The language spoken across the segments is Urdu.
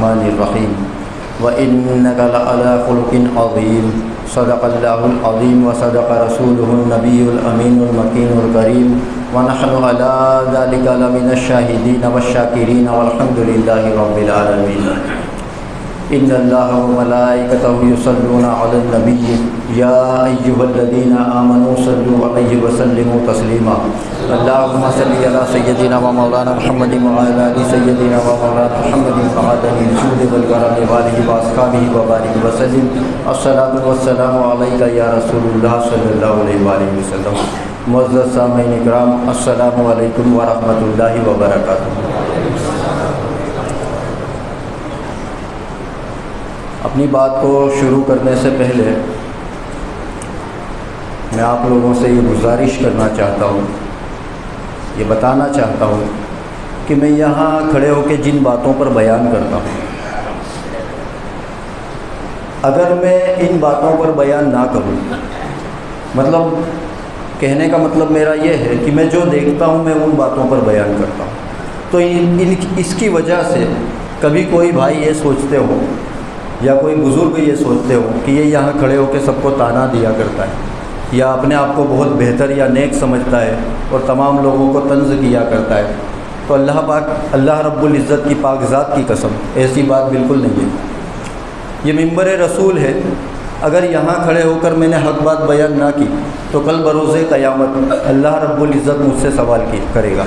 الرحمن الرحیم وَإِنَّكَ لَعَلَىٰ خُلُقٍ عَظِيمٍ صدق اللہ العظیم وصدق رسولہ النبی الامین المکین الکریم ونحن علی ذلک لمن الشاہدین والشاکرین والحمد للہ رب العالمین۔ ان اللہ وملائکتہ یصلون علی النبی یا ایہا الذین آمنوا صلوا علیہ وسلموا تسلیما۔ اللہم صلی علی سیدنا و مولانا محمد وعلی آل سیدنا و مولانا محمد وعلی الجود والکرم وآلہ واصحابہ وبارک وسلم۔ الصلاۃ والسلام علیک یا رسول اللہ صلی اللہ علیہ وآلہ وسلم۔ معزز سامعین اکرام، السلام علیکم ورحمۃ اللہ وبرکاتہ۔ اپنی بات کو شروع کرنے سے پہلے میں آپ لوگوں سے یہ گزارش کرنا چاہتا ہوں، یہ بتانا چاہتا ہوں کہ میں یہاں کھڑے ہو کے جن باتوں پر بیان کرتا ہوں، اگر میں ان باتوں پر بیان نہ کروں، مطلب کہنے کا مطلب میرا یہ ہے کہ میں جو دیکھتا ہوں میں ان باتوں پر بیان کرتا ہوں، تو اس کی وجہ سے کبھی کوئی بھائی یہ سوچتے ہو یا کوئی بزرگ یہ سوچتے ہو کہ یہ یہاں کھڑے ہو کے سب کو تانا دیا کرتا ہے یا اپنے آپ کو بہت بہتر یا نیک سمجھتا ہے اور تمام لوگوں کو طنز کیا کرتا ہے، تو اللہ رب العزت کی پاک ذات کی قسم ایسی بات بالکل نہیں ہے۔ یہ منبر رسول ہے، اگر یہاں کھڑے ہو کر میں نے حق بات بیان نہ کی تو کل بروز قیامت اللہ رب العزت مجھ سے سوال کرے گا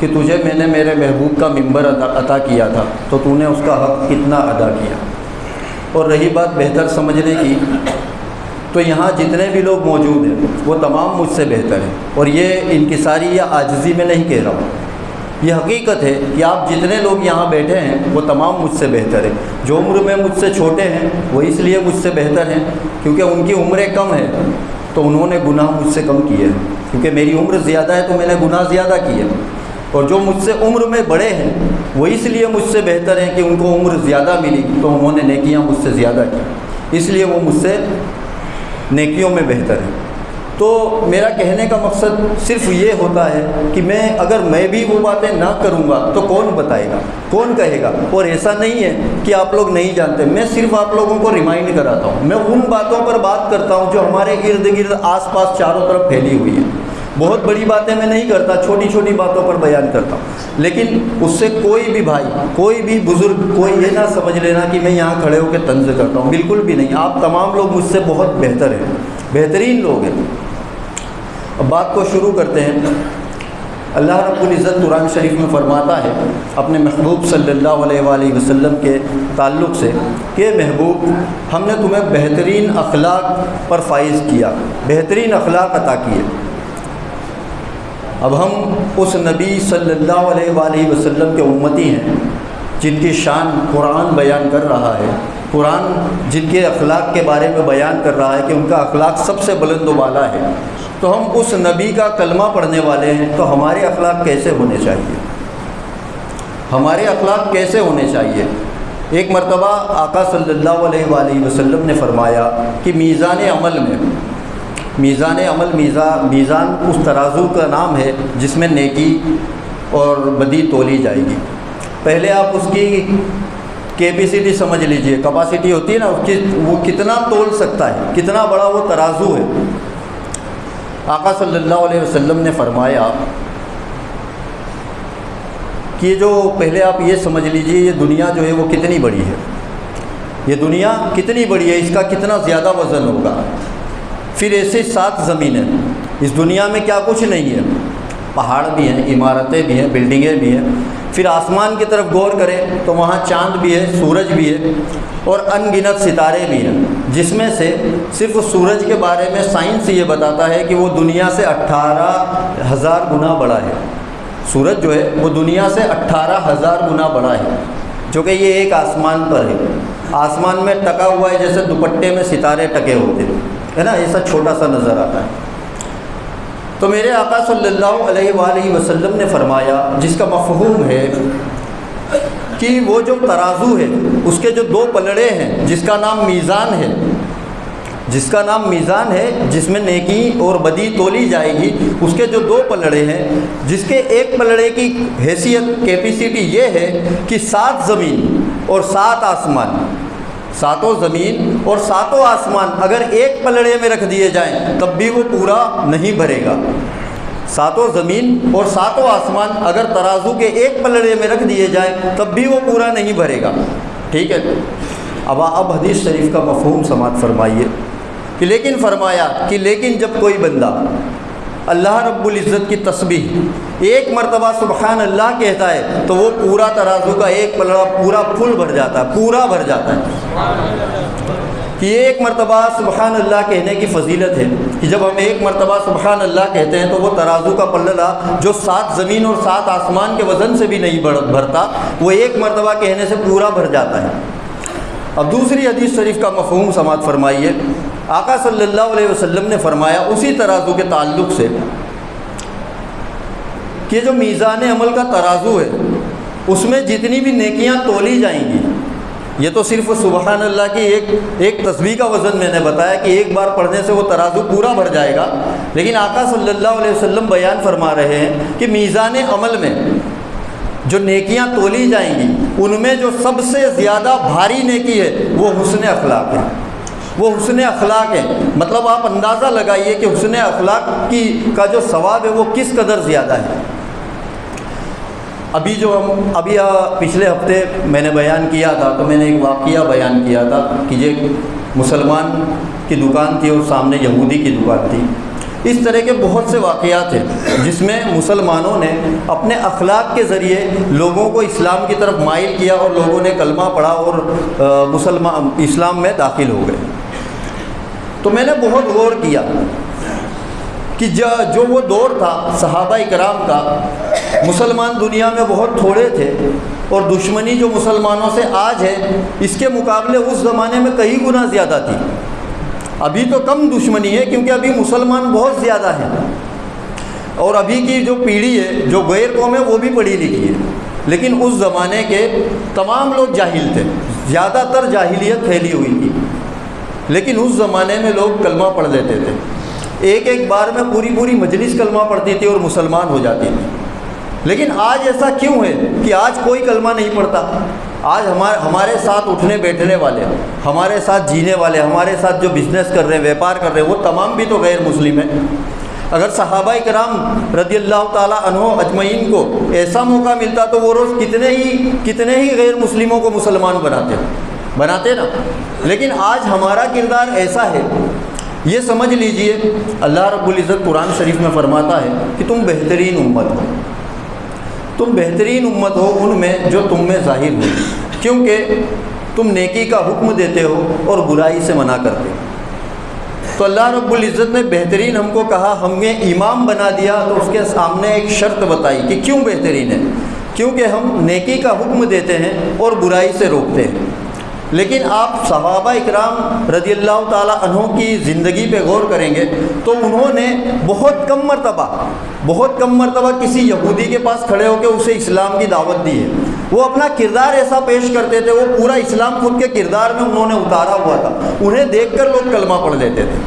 کہ تجھے میں نے میرے محبوب کا منبر عطا کیا تھا تو تو نے اس کا حق کتنا ادا کیا۔ اور رہی بات بہتر سمجھنے کی، تو یہاں جتنے بھی لوگ موجود ہیں وہ تمام مجھ سے بہتر ہیں، اور یہ انکساری یا عاجزی میں نہیں کہہ رہا ہوں، یہ حقیقت ہے کہ آپ جتنے لوگ یہاں بیٹھے ہیں وہ تمام مجھ سے بہتر ہیں۔ جو عمر میں مجھ سے چھوٹے ہیں وہ اس لیے مجھ سے بہتر ہیں کیونکہ ان کی عمریں کم ہیں تو انہوں نے گناہ مجھ سے کم کیے ہیں، کیونکہ میری عمر زیادہ ہے تو میں نے گناہ زیادہ کیے، اور جو مجھ سے عمر میں بڑے ہیں وہ اس لیے مجھ سے بہتر ہیں کہ ان کو عمر زیادہ ملی تو انہوں نے نیکیاں مجھ سے زیادہ کی، اس لیے وہ مجھ سے نیکیوں میں بہتر ہیں۔ تو میرا کہنے کا مقصد صرف یہ ہوتا ہے کہ اگر میں بھی وہ باتیں نہ کروں گا تو کون بتائے گا، کون کہے گا؟ اور ایسا نہیں ہے کہ آپ لوگ نہیں جانتے، میں صرف آپ لوگوں کو ریمائنڈ کراتا ہوں، میں ان باتوں پر بات کرتا ہوں جو ہمارے ارد گرد آس پاس چاروں طرف پھیلی ہوئی ہیں۔ بہت بڑی باتیں میں نہیں کرتا، چھوٹی چھوٹی باتوں پر بیان کرتا ہوں، لیکن اس سے کوئی بھی بھائی، کوئی بھی بزرگ، کوئی یہ نہ سمجھ لینا کہ میں یہاں کھڑے ہو کے طنز کرتا ہوں، بالکل بھی نہیں۔ آپ تمام لوگ مجھ سے بہت بہتر ہیں، بہترین لوگ ہیں۔ اب بات کو شروع کرتے ہیں۔ اللہ رب العزت قرآن شریف میں فرماتا ہے اپنے محبوب صلی اللہ علیہ وآلہ وسلم کے تعلق سے کہ محبوب، ہم نے تمہیں بہترین اخلاق پر فائز کیا، بہترین اخلاق عطا کیے۔ اب ہم اس نبی صلی اللہ علیہ وآلہ وسلم کے امتی ہیں جن کی شان قرآن بیان کر رہا ہے، قرآن جن کے اخلاق کے بارے میں بیان کر رہا ہے کہ ان کا اخلاق سب سے بلند و بالا ہے، تو ہم اس نبی کا کلمہ پڑھنے والے ہیں، تو ہمارے اخلاق کیسے ہونے چاہیے؟ ہمارے اخلاق کیسے ہونے چاہیے؟ ایک مرتبہ آقا صلی اللہ علیہ وآلہ وسلم نے فرمایا کہ میزان عمل میزان اس ترازو کا نام ہے جس میں نیکی اور بدی تولی جائے گی۔ پہلے آپ اس کی کیپیسٹی سمجھ لیجئے، کیپیسٹی ہوتی ہے نا اس کی، وہ کتنا تول سکتا ہے، کتنا بڑا وہ ترازو ہے۔ آقا صلی اللہ علیہ وسلم نے فرمایا کہ جو پہلے آپ یہ سمجھ لیجئے یہ دنیا جو ہے وہ کتنی بڑی ہے، یہ دنیا کتنی بڑی ہے، اس کا کتنا زیادہ وزن ہوگا۔ پھر ایسے 7 زمینیں، اس دنیا میں کیا کچھ نہیں ہے، پہاڑ بھی ہیں، عمارتیں بھی ہیں، بلڈنگیں بھی ہیں۔ پھر آسمان کی طرف غور کریں تو وہاں چاند بھی ہے، سورج بھی ہے، اور ان گنت ستارے بھی ہیں، جس میں سے صرف سورج کے بارے میں سائنس یہ بتاتا ہے کہ وہ دنیا سے 18,000 گنا بڑا ہے۔ سورج جو ہے وہ دنیا سے 18,000 گنا بڑا ہے، جو کہ یہ ایک آسمان پر ہے۔ آسمان میں ٹکا ہوا ہے جیسے دوپٹے میں ستارے ٹکے ہوتے ہیں، ہے نا، ایسا چھوٹا سا نظر آتا ہے۔ تو میرے آقا صلی اللہ علیہ وآلہ وسلم نے فرمایا، جس کا مفہوم ہے کہ وہ جو ترازو ہے اس کے جو 2 پلڑے ہیں، جس کا نام میزان ہے، جس میں نیکی اور بدی تولی جائے گی، اس کے جو 2 پلڑے ہیں، جس کے ایک پلڑے کی حیثیت کیپیسٹی یہ ہے کہ 7 زمین اور 7 آسمان، 7 زمین اور 7 آسمان اگر ایک پلڑے میں رکھ دیے جائیں تب بھی وہ پورا نہیں بھرے گا۔ 7 زمین اور 7 آسمان اگر ترازو کے ایک پلڑے میں رکھ دیے جائیں تب بھی وہ پورا نہیں بھرے گا، ٹھیک ہے۔ اب حدیث شریف کا مفہوم سماعت فرمائیے کہ لیکن فرمایا کہ لیکن جب کوئی بندہ اللہ رب العزت کی تسبیح ایک مرتبہ سبحان اللہ کہتا ہے تو وہ پورا ترازو کا ایک پلڑا پورا فل بھر جاتا ہے، پورا بھر جاتا ہے۔ کہ یہ ایک مرتبہ سبحان اللہ کہنے کی فضیلت ہے کہ جب ہم ایک مرتبہ سبحان اللہ کہتے ہیں تو وہ ترازو کا پلڑا جو 7 زمین اور 7 آسمان کے وزن سے بھی نہیں بھرتا، وہ ایک مرتبہ کہنے سے پورا بھر جاتا ہے۔ اب دوسری حدیث شریف کا مفہوم سماعت فرمائیے۔ آقا صلی اللہ علیہ وسلم نے فرمایا اسی ترازو کے تعلق سے کہ جو میزان عمل کا ترازو ہے اس میں جتنی بھی نیکیاں تولی جائیں گی، یہ تو صرف سبحان اللہ کی ایک تسبیح کا وزن میں نے بتایا کہ ایک بار پڑھنے سے وہ ترازو پورا بھر جائے گا، لیکن آقا صلی اللہ علیہ وسلم بیان فرما رہے ہیں کہ میزان عمل میں جو نیکیاں تولی جائیں گی ان میں جو سب سے زیادہ بھاری نیکی ہے وہ حسن اخلاق ہے، وہ حسن اخلاق ہے۔ مطلب آپ اندازہ لگائیے کہ حسن اخلاق کا جو ثواب ہے وہ کس قدر زیادہ ہے۔ ابھی پچھلے ہفتے میں نے بیان کیا تھا تو میں نے ایک واقعہ بیان کیا تھا کہ یہ مسلمان کی دکان تھی اور سامنے یہودی کی دکان تھی۔ اس طرح کے بہت سے واقعات ہیں جس میں مسلمانوں نے اپنے اخلاق کے ذریعے لوگوں کو اسلام کی طرف مائل کیا اور لوگوں نے کلمہ پڑھا اور اسلام میں داخل ہو گئے۔ تو میں نے بہت غور کیا کہ جو وہ دور تھا صحابہ کرام کا، مسلمان دنیا میں بہت تھوڑے تھے اور دشمنی جو مسلمانوں سے آج ہے اس کے مقابلے اس زمانے میں کئی گنا زیادہ تھی۔ ابھی تو کم دشمنی ہے کیونکہ ابھی مسلمان بہت زیادہ ہیں، اور ابھی کی جو پیڑھی ہے جو غیر قوم ہے وہ بھی پڑھی لکھی ہے، لیکن اس زمانے کے تمام لوگ جاہل تھے، زیادہ تر جاہلیت پھیلی ہوئی تھی، لیکن اس زمانے میں لوگ کلمہ پڑھ لیتے تھے۔ ایک بار میں پوری مجلس کلمہ پڑھتی تھی اور مسلمان ہو جاتی تھی۔ لیکن آج ایسا کیوں ہے کہ آج کوئی کلمہ نہیں پڑھتا؟ آج ہمارے ساتھ اٹھنے بیٹھنے والے، ہمارے ساتھ جینے والے، ہمارے ساتھ جو بزنس کر رہے ہیں، ویپار کر رہے ہیں، وہ تمام بھی تو غیر مسلم ہیں۔ اگر صحابہ کرام رضی اللہ تعالیٰ عنہ اجمعین کو ایسا موقع ملتا تو وہ روز کتنے ہی غیر مسلموں کو مسلمان بناتے نا۔ لیکن آج ہمارا کردار ایسا ہے، یہ سمجھ لیجئے اللہ رب العزت قرآن شریف میں فرماتا ہے کہ تم بہترین امت ہو، تم بہترین امت ہو ان میں جو تم میں ظاہر ہو، کیونکہ تم نیکی کا حکم دیتے ہو اور برائی سے منع کرتے ہو۔ تو اللہ رب العزت نے بہترین ہم کو کہا، ہمیں امام بنا دیا، تو اس کے سامنے ایک شرط بتائی کہ کیوں بہترین ہے، کیونکہ ہم نیکی کا حکم دیتے ہیں اور برائی سے روکتے ہیں۔ لیکن آپ صحابہ اکرام رضی اللہ تعالیٰ عنہ کی زندگی پہ غور کریں گے تو انہوں نے بہت کم مرتبہ کسی یہودی کے پاس کھڑے ہو کے اسے اسلام کی دعوت دی ہے۔ وہ اپنا کردار ایسا پیش کرتے تھے، وہ پورا اسلام خود کے کردار میں انہوں نے اتارا ہوا تھا، انہیں دیکھ کر لوگ کلمہ پڑھ لیتے تھے۔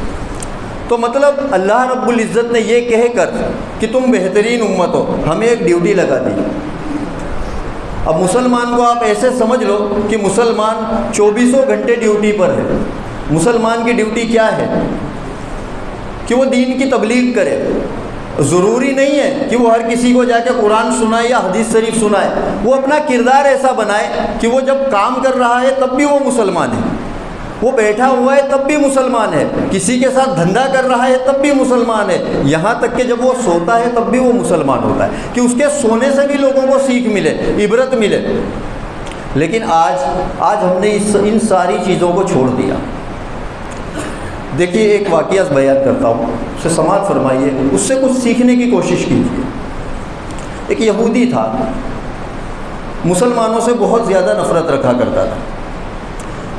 تو مطلب اللہ رب العزت نے یہ کہہ کر کہ تم بہترین امت ہو، ہمیں ایک ڈیوٹی لگا دی۔ اب مسلمان کو آپ ایسے سمجھ لو کہ مسلمان 24 گھنٹے ڈیوٹی پر ہے۔ مسلمان کی ڈیوٹی کیا ہے کہ وہ دین کی تبلیغ کرے۔ ضروری نہیں ہے کہ وہ ہر کسی کو جا کے قرآن سنائے یا حدیث شریف سنائے، وہ اپنا کردار ایسا بنائے کہ وہ جب کام کر رہا ہے تب بھی وہ مسلمان ہے، وہ بیٹھا ہوا ہے تب بھی مسلمان ہے، کسی کے ساتھ دھندا کر رہا ہے تب بھی مسلمان ہے، یہاں تک کہ جب وہ سوتا ہے تب بھی وہ مسلمان ہوتا ہے کہ اس کے سونے سے بھی لوگوں کو سیکھ ملے، عبرت ملے۔ لیکن آج ہم نے ان ساری چیزوں کو چھوڑ دیا۔ دیکھیے ایک واقعہ بیان کرتا ہوں، اسے سماعت فرمائیے، اس سے کچھ سیکھنے کی کوشش کیجیے۔ ایک یہودی تھا، مسلمانوں سے بہت زیادہ نفرت رکھا کرتا تھا،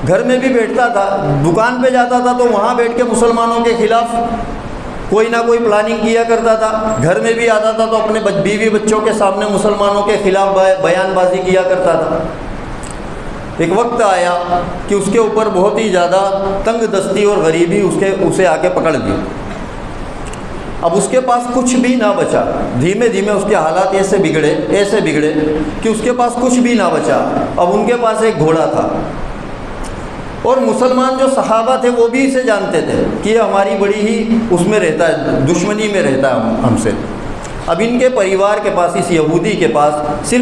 گھر میں بھی بیٹھتا تھا، دکان پہ جاتا تھا تو وہاں بیٹھ کے مسلمانوں کے خلاف کوئی نہ کوئی پلاننگ کیا کرتا تھا، گھر میں بھی آتا تھا تو اپنے بیوی بچوں کے سامنے مسلمانوں کے خلاف بیان بازی کیا کرتا تھا۔ ایک وقت آیا کہ اس کے اوپر بہت ہی زیادہ تنگ دستی اور غریبی اسے آ کے پکڑ لی۔ اب اس کے پاس کچھ بھی نہ بچا، دھیمے دھیمے اس کے حالات ایسے بگڑے کہ اس کے پاس کچھ بھی نہ بچا۔ اب ان کے پاس ایک گھوڑا تھا، اور مسلمان جو صحابہ تھے وہ بھی اسے جانتے تھے کہ یہ ہماری بڑی ہی اس میں رہتا ہے، دشمنی میں رہتا ہے ہم سے۔ اب ان کے پریوار کے پاس، اس یہودی کے پاس صرف